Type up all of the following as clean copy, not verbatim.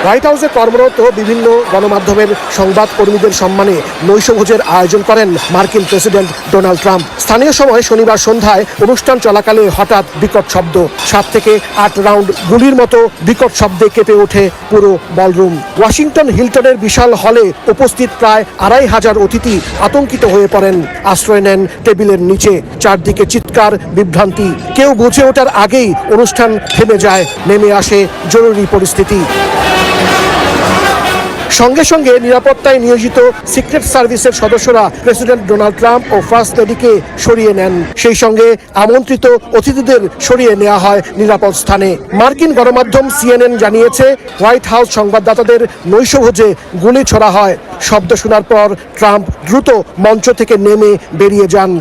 White হাউসে কর্মরত বিভিন্ন গণমাধ্যমের সংবাদ কর্মীদের সম্মানে নৈশভোজের আয়োজন করেন মার্কিন প্রেসিডেন্ট ডোনাল্ড ট্রাম্প। স্থানীয় সময় শনিবার সন্ধ্যায় অনুষ্ঠান চলাকালে হঠাৎ বিকট শব্দ, 7 থেকে 8 রাউন্ড গুলির মতো বিকট শব্দে কেঁপে ওঠে পুরো বলরুম। ওয়াশিংটন হিলটনের বিশাল হলে উপস্থিত প্রায় 2,500 অতিথি আতঙ্কিত হয়ে পড়েন, আশ্রয় নেন টেবিলের নিচে। চারদিকে চিৎকার, বিভ্রান্তি। কেউ বুঝে ওঠার আগেই অনুষ্ঠান থেমে যায়, নেমে আসে জরুরি পরিস্থিতি। সঙ্গে সঙ্গে নিরাপত্তায় নিয়োজিত সিক্রেট সার্ভিসের সদস্যরা প্রেসিডেন্ট ডোনাল্ড ট্রাম্প ও ফার্স্ট লেডিকে সরিয়ে নেন। সেই সঙ্গে আমন্ত্রিত অতিথিদের সরিয়ে নেওয়া হয় নিরাপদ স্থানে। মার্কিন গণমাধ্যম CNN জানিয়েছে, হোয়াইট হাউস সংবাদদাতাদের নৈশভোজে গুলি ছোড়া হয়। শব্দ শোনার পর ট্রাম্প দ্রুত মঞ্চ থেকে নেমে বেরিয়ে যান।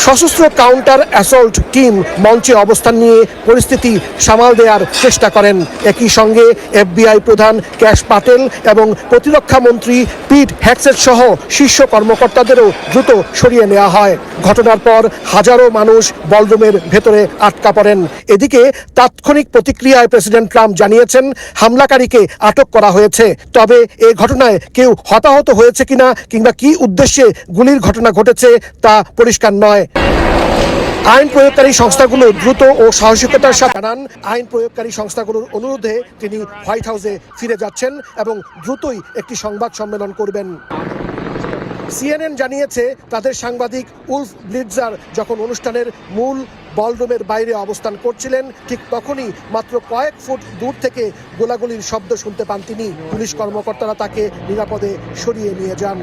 সশস্ত্র কাউন্টার অ্যাসল্ট টিম মঞ্চে অবস্থান নিয়ে পরিস্থিতি সামাল দেওয়ার চেষ্টা করেন। একই সঙ্গে FBI প্রধান ক্যাশ পাটেল এবং প্রতিরক্ষা মন্ত্রী পিট হেগসেট সহ শীর্ষ কর্মকর্তাদেরও দ্রুত সরিয়ে নেওয়া হয়। ঘটনার পর হাজারো মানুষ বলরুমের ভেতরে আটকা পড়েন। এদিকে তাৎক্ষণিক প্রতিক্রিয়ায় প্রেসিডেন্ট ট্রাম্প জানিয়েছেন, হামলাকারীকে আটক করা হয়েছে। তবে এই ঘটনায় কেউ হতাহত হয়েছে কিনা কিংবা কী উদ্দেশ্যে গুলির ঘটনা ঘটেছে তা পরিষ্কার নয়। আইন প্রয়োগকারী সংস্থাগুলো দ্রুত ও সাহসিকতার সাথে জানান, আইন প্রয়োগকারী সংস্থাগুলোর অনুরোধে তিনি হোয়াইট হাউসে ফিরে যাচ্ছেন এবং দ্রুতই একটি সংবাদ সম্মেলন করবেন। CNN জানিয়েছে, তাদের সাংবাদিক উলফ ব্লিটজার যখন অনুষ্ঠানের মূল বলরুমের বাইরে অবস্থান করছিলেন, ঠিক তখনই মাত্র কয়েক ফুট দূর থেকে গোলাগুলির শব্দ শুনতে পান তিনি। পুলিশ কর্মকর্তারা তাকে নিরাপদে সরিয়ে নিয়ে যান।